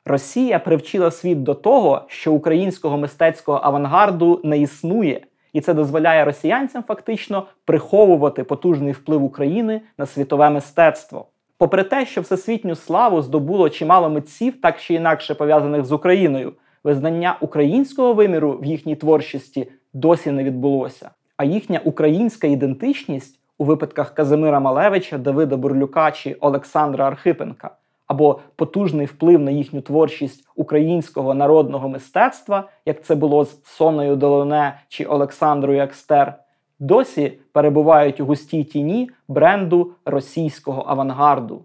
Росія привчила світ до того, що українського мистецького авангарду не існує, і це дозволяє росіянцям фактично приховувати потужний вплив України на світове мистецтво. Попри те, що всесвітню славу здобуло чимало митців, так чи інакше пов'язаних з Україною, визнання українського виміру в їхній творчості досі не відбулося. А їхня українська ідентичність у випадках Казимира Малевича, Давида Бурлюка чи Олександра Архипенка, або потужний вплив на їхню творчість українського народного мистецтва, як це було з Соною Делоне чи Олександрою Екстер, досі перебувають у густій тіні бренду російського авангарду.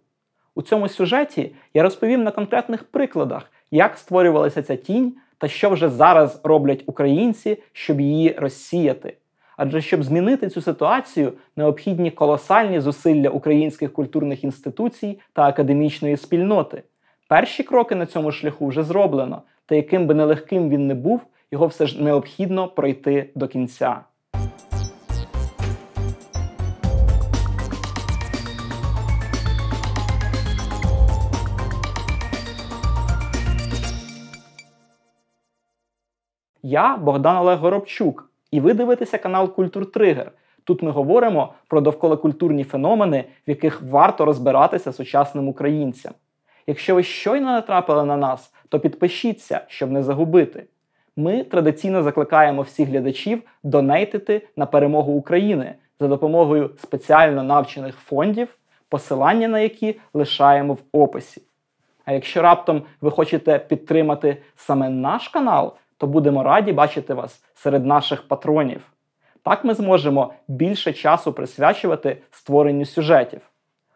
У цьому сюжеті я розповім на конкретних прикладах, як створювалася ця тінь та що вже зараз роблять українці, щоб її розсіяти. Адже щоб змінити цю ситуацію, необхідні колосальні зусилля українських культурних інституцій та академічної спільноти. Перші кроки на цьому шляху вже зроблено, та яким би нелегким він не був, його все ж необхідно пройти до кінця. Я Богдан Олег Горобчук, і ви дивитеся канал Культуртригер. Тут ми говоримо про довколакультурні феномени, в яких варто розбиратися сучасним українцям. Якщо ви щойно натрапили на нас, то підпишіться, щоб не загубити. Ми традиційно закликаємо всіх глядачів донейтити на перемогу України за допомогою спеціально навчених фондів, посилання на які лишаємо в описі. А якщо раптом ви хочете підтримати саме наш канал, то будемо раді бачити вас серед наших патронів. Так ми зможемо більше часу присвячувати створенню сюжетів.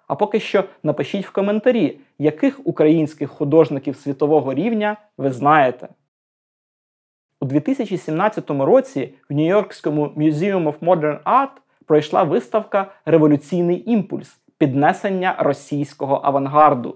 А поки що напишіть в коментарі, яких українських художників світового рівня ви знаєте. У 2017 році в Нью-Йоркському Museum of Modern Art пройшла виставка «Революційний імпульс. Піднесення російського авангарду».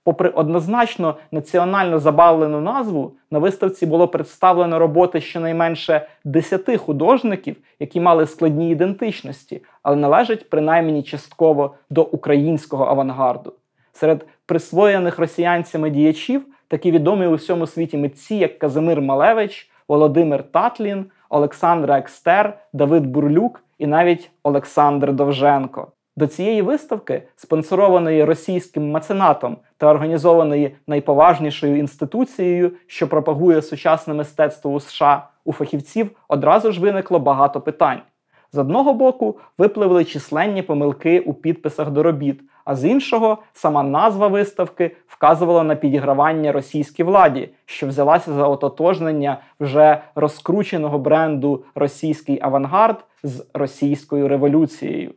Попри однозначно національно забавлену назву, на виставці було представлено роботи щонайменше 10 художників, які мали складні ідентичності, але належать принаймні частково до українського авангарду. Серед присвоєних росіянцями діячів такі відомі у всьому світі митці, як Казимир Малевич, Володимир Татлін, Олександра Екстер, Давид Бурлюк і навіть Олександр Довженко. До цієї виставки, спонсорованої російським меценатом та організованої найповажнішою інституцією, що пропагує сучасне мистецтво у США, у фахівців одразу ж виникло багато питань. З одного боку, випливли численні помилки у підписах до робіт, а з іншого, сама назва виставки вказувала на підігравання російській владі, що взялася за ототожнення вже розкрученого бренду «Російський авангард» з «Російською революцією».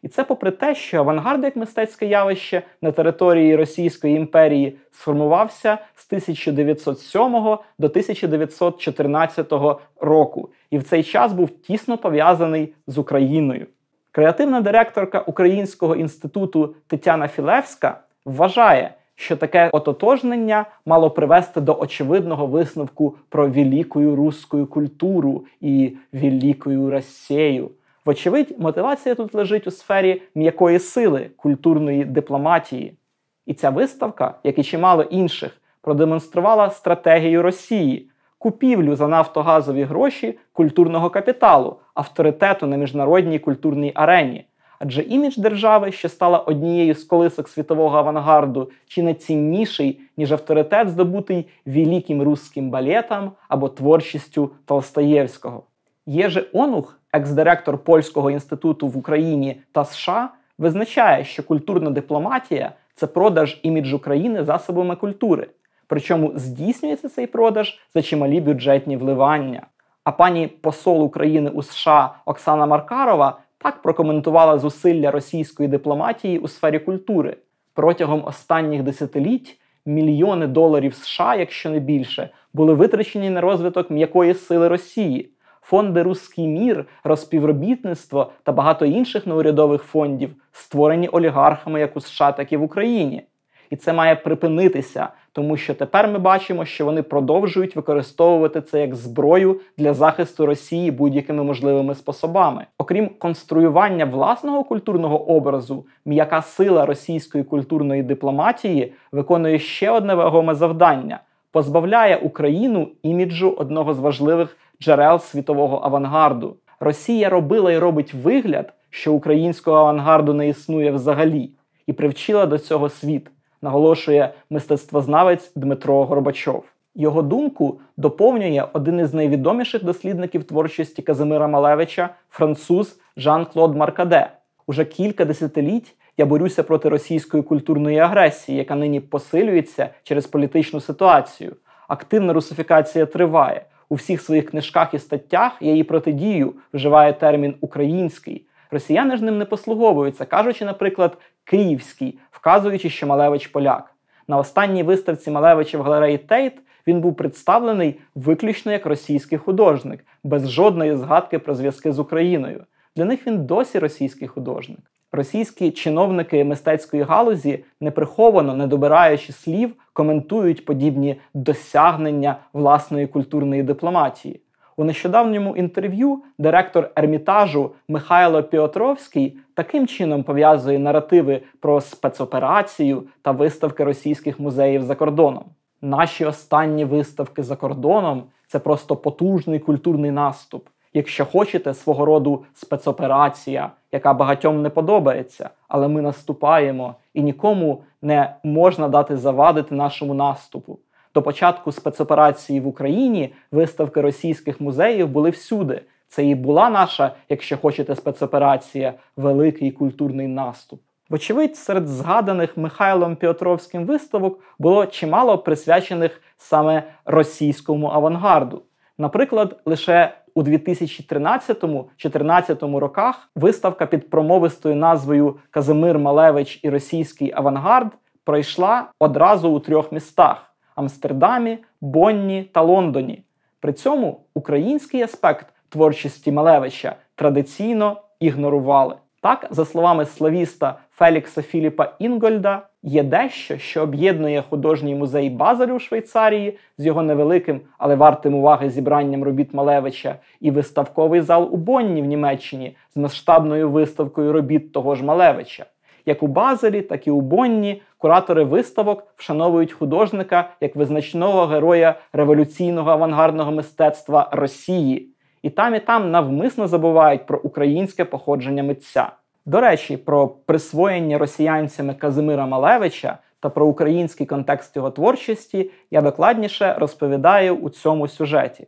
І це попри те, що авангард як мистецьке явище на території Російської імперії сформувався з 1907 до 1914 року і в цей час був тісно пов'язаний з Україною. Креативна директорка Українського інституту Тетяна Філевська вважає, що таке ототожнення мало привести до очевидного висновку про велику руську культуру і велику Росію. Вочевидь, мотивація тут лежить у сфері м'якої сили, культурної дипломатії. І ця виставка, як і чимало інших, продемонструвала стратегію Росії – купівлю за нафтогазові гроші культурного капіталу, авторитету на міжнародній культурній арені. Адже імідж держави, що стала однією з колисок світового авангарду, чи не цінніший, ніж авторитет, здобутий великим русським балетом або творчістю Толстоєвського. Єжи Онух, екс-директор Польського інституту в Україні та США, визначає, що культурна дипломатія – це продаж іміджу країни засобами культури. Причому здійснюється цей продаж за чималі бюджетні вливання. А пані посол України у США Оксана Маркарова так прокоментувала зусилля російської дипломатії у сфері культури. Протягом останніх десятиліть мільйони доларів США, якщо не більше, були витрачені на розвиток м'якої сили Росії. Фонди «Руський мір», розпівробітництво та багато інших неурядових фондів створені олігархами як у США, так і в Україні. І це має припинитися, тому що тепер ми бачимо, що вони продовжують використовувати це як зброю для захисту Росії будь-якими можливими способами. Окрім конструювання власного культурного образу, м'яка сила російської культурної дипломатії виконує ще одне вагоме завдання – позбавляє Україну іміджу одного з важливих джерел світового авангарду. Росія робила і робить вигляд, що українського авангарду не існує взагалі, і привчила до цього світ, наголошує мистецтвознавець Дмитро Горбачов. Його думку доповнює один із найвідоміших дослідників творчості Казимира Малевича, француз Жан-Клод Маркаде. Уже кілька десятиліть я борюся проти російської культурної агресії, яка нині посилюється через політичну ситуацію. Активна русифікація триває. У всіх своїх книжках і статтях я її протидію вживає термін «український». Росіяни ж ним не послуговуються, кажучи, наприклад, «київський», вказуючи, що Малевич поляк. На останній виставці Малевича в галереї Тейт він був представлений виключно як російський художник, без жодної згадки про зв'язки з Україною. Для них він досі російський художник. Російські чиновники мистецької галузі, неприховано, не добираючи слів, коментують подібні досягнення власної культурної дипломатії. У нещодавньому інтерв'ю директор Ермітажу Михайло Піотровський таким чином пов'язує наративи про спецоперацію та виставки російських музеїв за кордоном. Наші останні виставки за кордоном – це просто потужний культурний наступ. Якщо хочете, свого роду спецоперація, яка багатьом не подобається, але ми наступаємо, і нікому не можна дати завадити нашому наступу. До початку спецоперації в Україні виставки російських музеїв були всюди. Це і була наша, якщо хочете, спецоперація, великий культурний наступ. Вочевидь, серед згаданих Михайлом Піотровським виставок було чимало присвячених саме російському авангарду. Наприклад, лише у 2013-2014 роках виставка під промовистою назвою «Казимир Малевич і російський авангард» пройшла одразу у 3 містах – Амстердамі, Бонні та Лондоні. При цьому український аспект творчості Малевича традиційно ігнорували. Так, за словами славіста Фелікса Філіпа Інгольда, є дещо, що об'єднує художній музей Базелю у Швейцарії з його невеликим, але вартим уваги зібранням робіт Малевича, і виставковий зал у Бонні в Німеччині з масштабною виставкою робіт того ж Малевича. Як у Базелі, так і у Бонні куратори виставок вшановують художника як визначного героя революційного авангардного мистецтва Росії. І там навмисно забувають про українське походження митця. До речі, про присвоєння росіянцями Казимира Малевича та про український контекст його творчості я докладніше розповідаю у цьому сюжеті.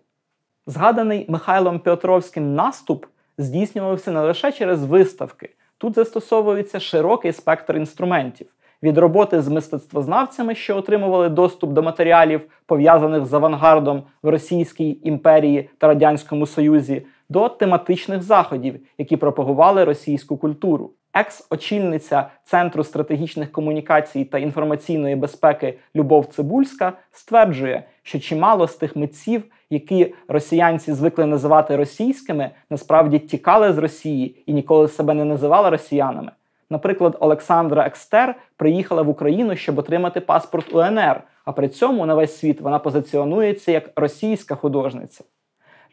Згаданий Михайлом Піотровським наступ здійснювався не лише через виставки. Тут застосовується широкий спектр інструментів. Від роботи з мистецтвознавцями, що отримували доступ до матеріалів, пов'язаних з авангардом в Російській імперії та Радянському Союзі, до тематичних заходів, які пропагували російську культуру. Екс-очільниця Центру стратегічних комунікацій та інформаційної безпеки Любов Цибульська стверджує, що чимало з тих митців, які росіянці звикли називати російськими, насправді тікали з Росії і ніколи себе не називали росіянами. Наприклад, Олександра Екстер приїхала в Україну, щоб отримати паспорт УНР, а при цьому на весь світ вона позиціонується як російська художниця.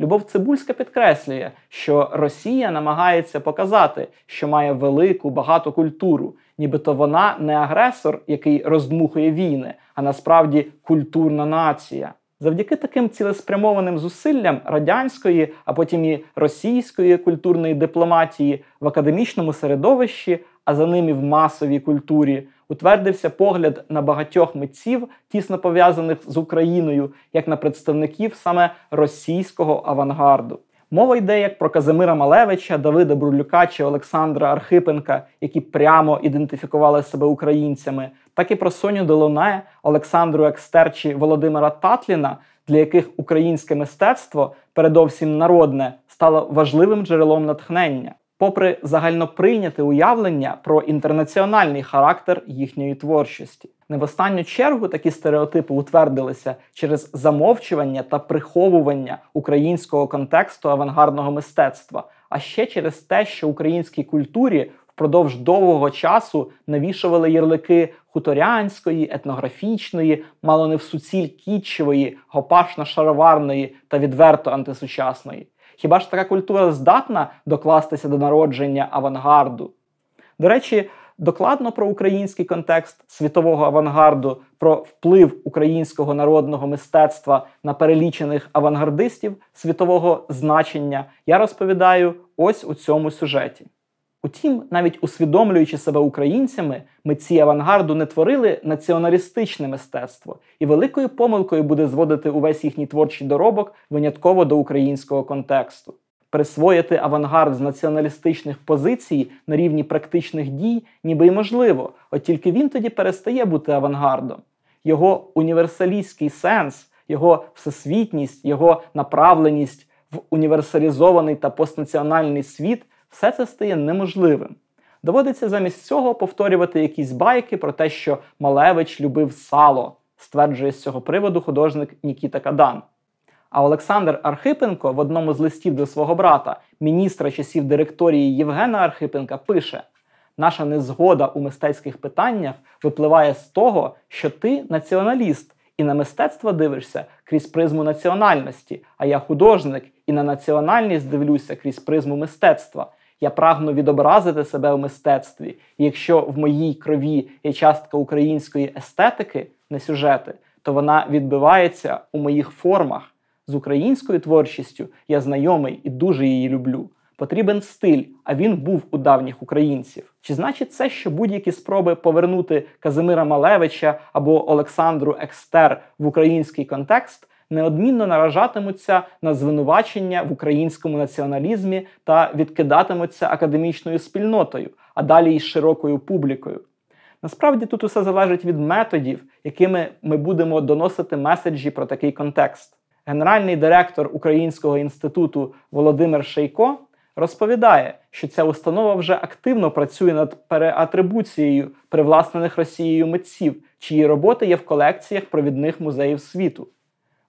Любов Цибульська підкреслює, що Росія намагається показати, що має велику, багату культуру, нібито вона не агресор, який роздмухує війни, а насправді культурна нація. Завдяки таким цілеспрямованим зусиллям радянської, а потім і російської культурної дипломатії в академічному середовищі, а за ними в масовій культурі, утвердився погляд на багатьох митців, тісно пов'язаних з Україною, як на представників саме російського авангарду. Мова йде як про Казимира Малевича, Давида Бурлюка чи Олександра Архипенка, які прямо ідентифікували себе українцями, так і про Соню Делоне, Олександру Екстер чи Володимира Татліна, для яких українське мистецтво, передовсім народне, стало важливим джерелом натхнення, попри загальноприйняте уявлення про інтернаціональний характер їхньої творчості. Не в останню чергу такі стереотипи утвердилися через замовчування та приховування українського контексту авангардного мистецтва, а ще через те, що українській культурі впродовж довгого часу навішували ярлики хуторянської, етнографічної, мало не всуціль кітчевої, гопашно-шароварної та відверто антисучасної. Хіба ж така культура здатна докластися до народження авангарду? До речі, докладно про український контекст світового авангарду, про вплив українського народного мистецтва на перелічених авангардистів світового значення я розповідаю ось у цьому сюжеті. Утім, навіть усвідомлюючи себе українцями, митці авангарду не творили націоналістичне мистецтво, і великою помилкою буде зводити увесь їхній творчий доробок винятково до українського контексту. Присвоїти авангард з націоналістичних позицій на рівні практичних дій ніби й можливо, от тільки він тоді перестає бути авангардом. Його універсалістський сенс, його всесвітність, його направленість в універсалізований та постнаціональний світ – все це стає неможливим. Доводиться замість цього повторювати якісь байки про те, що Малевич любив сало, стверджує з цього приводу художник Нікіта Кадан. А Олександр Архипенко в одному з листів до свого брата, міністра часів директорії Євгена Архипенка, пише: «Наша незгода у мистецьких питаннях випливає з того, що ти націоналіст і на мистецтво дивишся крізь призму національності, а я художник і на національність дивлюся крізь призму мистецтва. Я прагну відобразити себе в мистецтві, і якщо в моїй крові є частка української естетики, не сюжети, то вона відбивається у моїх формах. З українською творчістю я знайомий і дуже її люблю. Потрібен стиль, а він був у давніх українців». Чи значить це, що будь-які спроби повернути Казимира Малевича або Олександру Екстер в український контекст неодмінно наражатимуться на звинувачення в українському націоналізмі та відкидатимуться академічною спільнотою, а далі й широкою публікою? Насправді тут усе залежить від методів, якими ми будемо доносити меседжі про такий контекст. Генеральний директор Українського інституту Володимир Шейко розповідає, що ця установа вже активно працює над переатрибуцією привласнених Росією митців, чиї роботи є в колекціях провідних музеїв світу.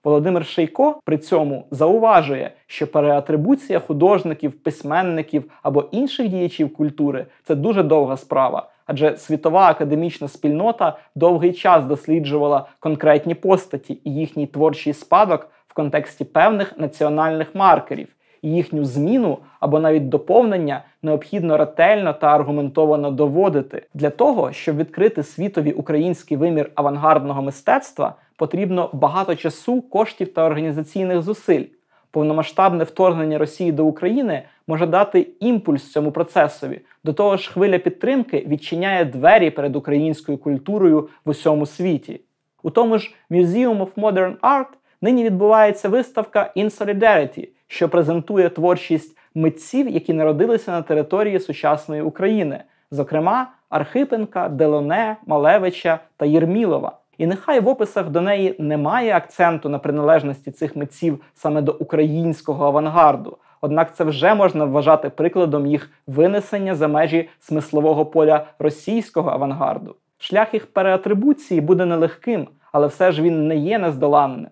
Володимир Шейко при цьому зауважує, що переатрибуція художників, письменників або інших діячів культури – це дуже довга справа, адже світова академічна спільнота довгий час досліджувала конкретні постаті і їхній творчий спадок в контексті певних національних маркерів, і їхню зміну або навіть доповнення необхідно ретельно та аргументовано доводити. Для того, щоб відкрити світові український вимір авангардного мистецтва, потрібно багато часу, коштів та організаційних зусиль. Повномасштабне вторгнення Росії до України може дати імпульс цьому процесові. До того ж, хвиля підтримки відчиняє двері перед українською культурою в усьому світі. У тому ж Museum of Modern Art нині відбувається виставка In Solidarity, що презентує творчість митців, які народилися на території сучасної України, зокрема Архипенка, Делоне, Малевича та Єрмілова. І нехай в описах до неї немає акценту на приналежності цих митців саме до українського авангарду, однак це вже можна вважати прикладом їх винесення за межі смислового поля російського авангарду. Шлях їх переатрибуції буде нелегким, але все ж він не є нездоланним.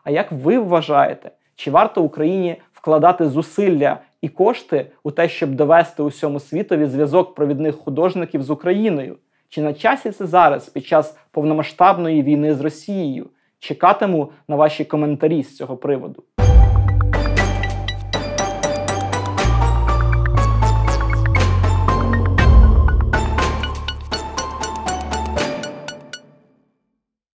А як ви вважаєте, чи варто Україні вкладати зусилля і кошти у те, щоб довести усьому світові зв'язок провідних художників з Україною? Чи на часі це зараз, під час повномасштабної війни з Росією? Чекатиму на ваші коментарі з цього приводу.